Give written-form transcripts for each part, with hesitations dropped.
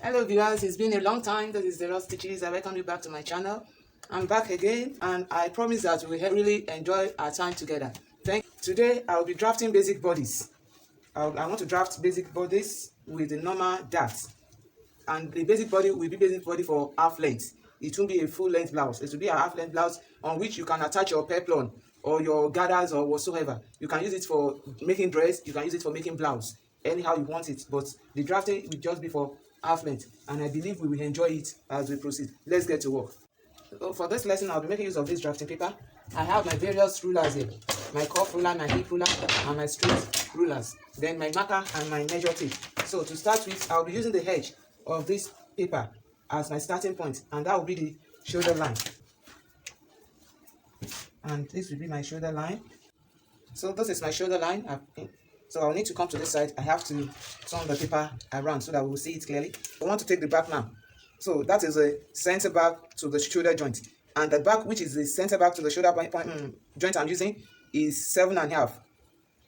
Hello viewers, it's been a long time. This is the Lost Stitches. I welcome you back to my channel. I'm back again and I promise that we will really enjoy our time together. Today I'll be drafting basic bodies. I want to draft basic bodies with the normal dart. And the basic body will be basic body for half length. It won't be a full length blouse. It will be a half length blouse on which you can attach your peplon or your gathers or whatsoever. You can use it for making dress, you can use it for making blouse, anyhow you want it. But the drafting will just be for half length, and I believe we will enjoy it as we proceed. Let's get to work. So for this lesson, I'll be making use of this drafting paper. I have my various rulers here, my cuff ruler, my hip ruler, and my straight rulers. Then my marker and my measure tape. So to start with, I'll be using the edge of this paper as my starting point, and that will be the shoulder line. And this will be my shoulder line. So this is my shoulder line. So I'll need to come to this side. I have to turn the paper around so that we'll see it clearly. I want to take the back now. So that is a center back to the shoulder joint. And the back, which is the center back to the shoulder joint I'm using, is 7.5.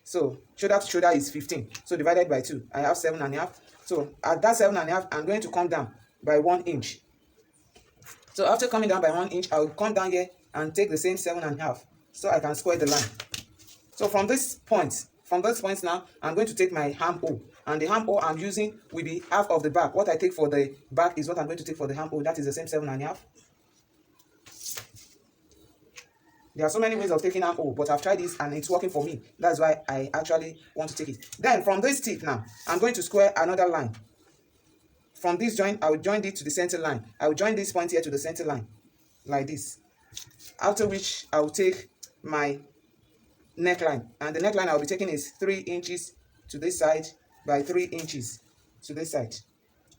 So shoulder to shoulder is 15. So divided by 2, I have 7.5. So at that 7.5, I'm going to come down by 1 inch. So after coming down by 1 inch, I'll come down here and take the same 7.5. So I can square the line. So from this point now, I'm going to take my armhole, and the armhole I'm using will be half of the back. What I take for the back is what I'm going to take for the armhole. That is the same 7.5. There are so many ways of taking armhole, but I've tried this and it's working for me. That's why I actually want to take it. Then from this tip now, I'm going to square another line. From this joint, I will join it to the center line. I will join this point here to the center line, like this. After which, I will take my neckline, and the neckline I'll be taking is 3 inches to this side by 3 inches to this side.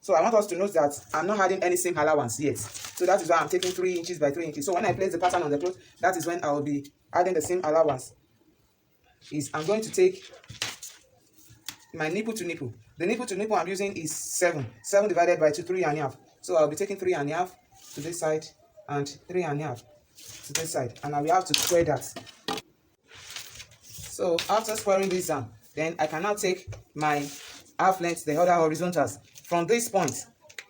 So I want us to note that I'm not adding any seam allowance yet. So that is why I'm taking 3 inches by 3 inches. So when I place the pattern on the cloth, that is when I will be adding the seam allowance. I'm going to take my nipple to nipple. The nipple to nipple I'm using is 7. 7 divided by 2, 3.5. So I'll be taking 3.5 to this side and 3.5 to this side. And I will have to square that. So after squaring this down, then I can now take my half length, the other horizontals. From this point,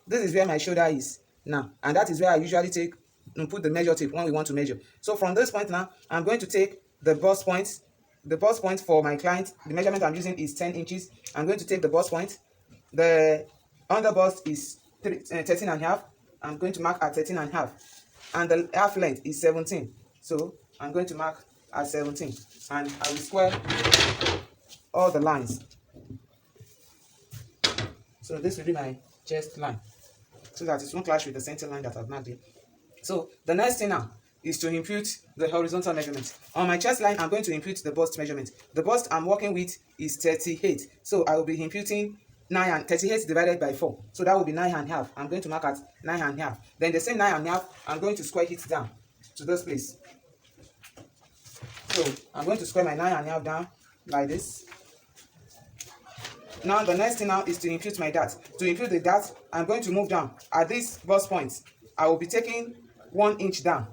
this is where my shoulder is now, and that is where I usually take and put the measure tape when we want to measure. So from this point now, I'm going to take the bust point. The bust point for my client, the measurement I'm using is 10 inches. I'm going to take the bust point. The under bust is 13.5. I'm going to mark at 13.5, and the half length is 17. So I'm going to mark at 17, and I will square all the lines. So this will be my chest line, so that it won't clash with the center line that I've marked here. So the next thing now is to impute the horizontal measurement. On my chest line, I'm going to impute the bust measurement. The bust I'm working with is 38. So I will be imputing 38 divided by 4. So that will be 9.5. I'm going to mark at 9.5. Then the same 9.5, I'm going to square it down to this place. So I'm going to square my 9.5 down like this. Now the next thing now is to impute my dart. To impute the dart, I'm going to move down. At this bust point, I will be taking 1 inch down.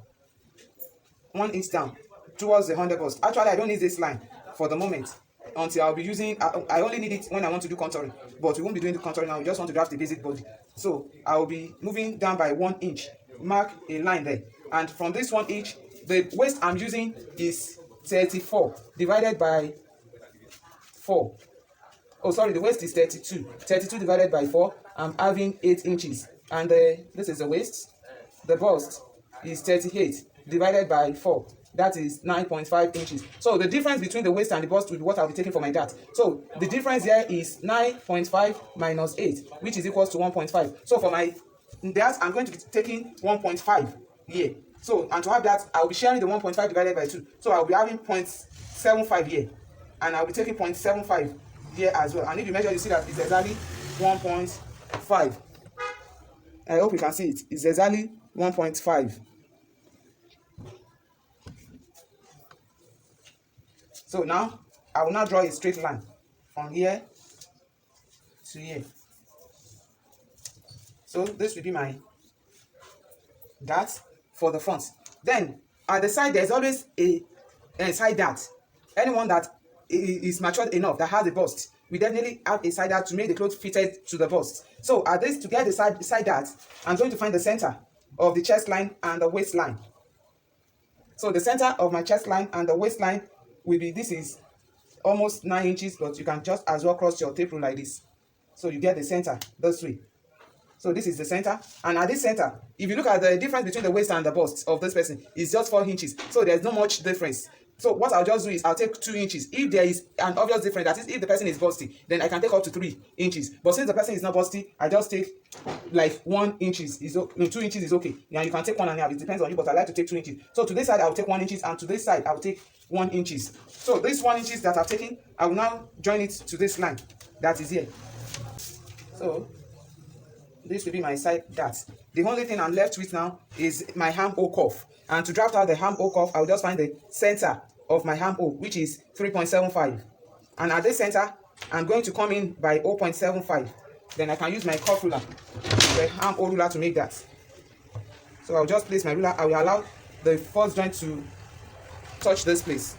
1 inch down towards the under bust. Actually, I don't need this line for the moment until I'll be using. I only need it when I want to do contouring, but we won't be doing the contouring now. We just want to draft the basic body. So I will be moving down by 1 inch. Mark a line there, and from this 1 inch, the waist I'm using is 34 divided by 4. Oh, sorry, the waist is 32. 32 divided by 4, I'm having 8 inches. And this is the waist. The bust is 38 divided by 4. That is 9.5 inches. So the difference between the waist and the bust will be what I'll be taking for my dart. So the difference here is 9.5 minus 8, which is equals to 1.5. So for my dart, I'm going to be taking 1.5 here. So, and to have that, I'll be sharing the 1.5 divided by 2. So I'll be having 0.75 here. And I'll be taking 0.75 here as well. And if you measure, you see that it's exactly 1.5. I hope you can see it. It's exactly 1.5. So now, I will now draw a straight line from here to here. So this will be my dart for the front. Then at the side, there's always a side dart. Anyone that is matured enough, that has a bust, we definitely have a side dart to make the clothes fitted to the bust. So at this, to get the side dart, I'm going to find the center of the chest line and the waistline. So the center of my chest line and the waistline will be, this is almost 9 inches, but you can just as well cross your tape rule like this. So you get the center this way. So this is the center, and at this center, if you look at the difference between the waist and the bust of this person, it's just 4 inches. So there's not much difference. So what I'll just do is I'll take 2 inches. If there is an obvious difference, that is if the person is busty, then I can take up to 3 inches. But since the person is not busty, I just take like 1 inches. No, 2 inches is okay. Yeah, you can take 1.5. It depends on you, but I like to take 2 inches. So to this side, I'll take 1 inches, and to this side, I'll take 1 inches. So this 1 inches that I've taken, I will now join it to this line that is here. So this will be my side dart. The only thing I'm left with now is my armhole cuff. And to draft out the armhole cuff, I'll just find the center of my armhole, which is 3.75. And at this center, I'm going to come in by 0.75. Then I can use my cuff ruler, the armhole ruler, to make that. So I'll just place my ruler. I will allow the first joint to touch this place.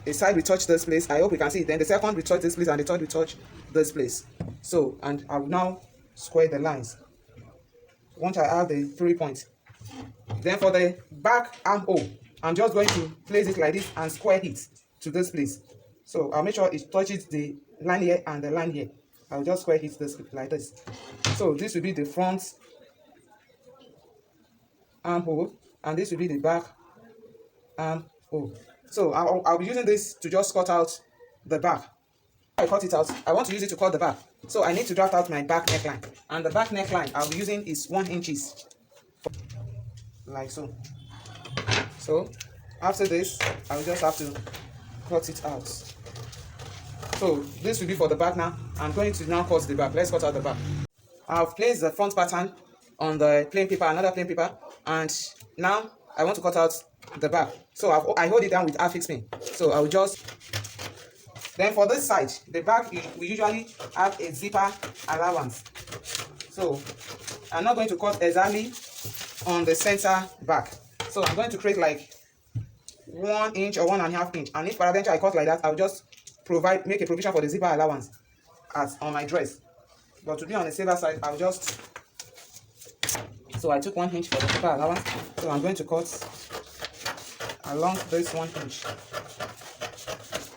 The side will touch this place. I hope you can see it. Then the second will touch this place, and the third will touch this place. So, and I will now square the lines once I have the 3 points. Then for the back armhole, I'm just going to place it like this and square it to this place. So I'll make sure it touches the line here and the line here. I'll just square it this like this. So this will be the front armhole, and this will be the back armhole. So I'll be using this to just cut out the back. I cut it out, I want to use it to cut the back. So I need to draft out my back neckline. And the back neckline I'll be using is 1 inches. Like so. So after this, I'll just have to cut it out. So this will be for the back now. I'm going to now cut the back. Let's cut out the back. I've placed the front pattern on the plain paper, another plain paper, and now I want to cut out the back. So I hold it down with affix pin. So I'll just... Then for this side, the back, we usually have a zipper allowance. So I'm not going to cut exactly on the center back. So I'm going to create like 1 inch or 1.5 inch. And if peradventure I cut like that, I'll just make a provision for the zipper allowance as on my dress. But to be on the safer side, I'll just... So I took 1 inch for the zipper allowance. So I'm going to cut along this 1 inch.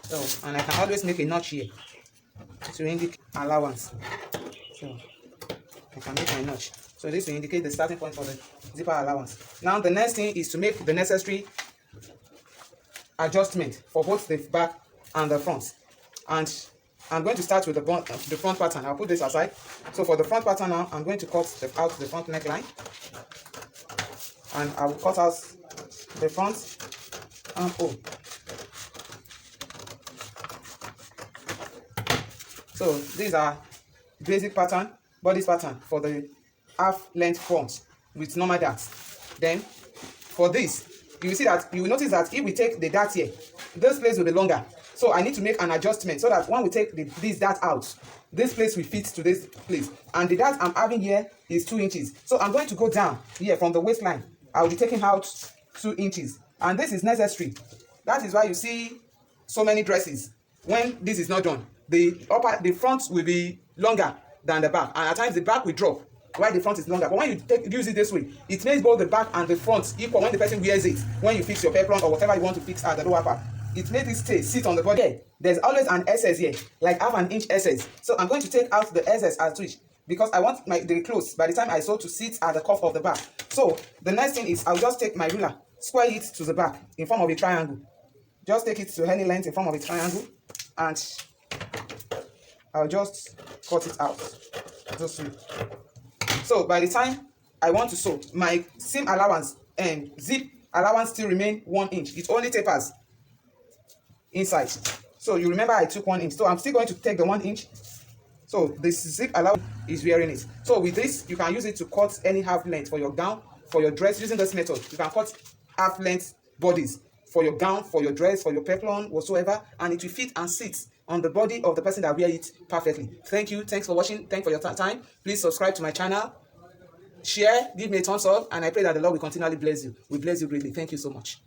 So, and I can always make a notch here to indicate allowance. So I can make my notch. So this will indicate the starting point for the zipper allowance. Now the next thing is to make the necessary adjustment for both the back and the front. And I'm going to start with the front pattern. I'll put this aside. So for the front pattern now, I'm going to cut out the front neckline. And I will cut out the front armhole. So these are basic pattern, bodice pattern for the half length front with normal darts. Then for this, you will see that you will notice that if we take the dart here, this place will be longer. So I need to make an adjustment so that when we take this dart out, this place will fit to this place. And the dart I'm having here is 2 inches. So I'm going to go down here from the waistline. I will be taking out 2 inches. And this is necessary. That is why you see so many dresses. When this is not done, the front will be longer than the back, and at times the back will drop while the front is longer. But when you use it this way, it makes both the back and the front equal when the person wears it. When you fix your peplum or whatever you want to fix at the lower part, it makes it sit on the body. Here, there's always an SS here, like half an inch SS. So I'm going to take out the SS as switch because I want the clothes by the time I sew to sit at the cuff of the back. So the next thing is I'll just take my ruler, square it to the back in form of a triangle. Just take it to any length in form of a triangle, and I'll just cut it out this way. So by the time I want to sew, my seam allowance and zip allowance still remain 1 inch. It only tapers inside. So you remember I took 1 inch. So I'm still going to take the 1 inch. So this zip allowance is wearing it. So with this, you can use it to cut any half length for your gown, for your dress. Using this method, you can cut half length bodies for your gown, for your dress, for your peplum, whatsoever, and it will fit and sit on the body of the person that wear it perfectly. Thank you. Thanks for watching. Thanks for your time. Please subscribe to my channel, share, give me a thumbs up, and I pray that the Lord will continually bless you. We bless you greatly. Thank you so much.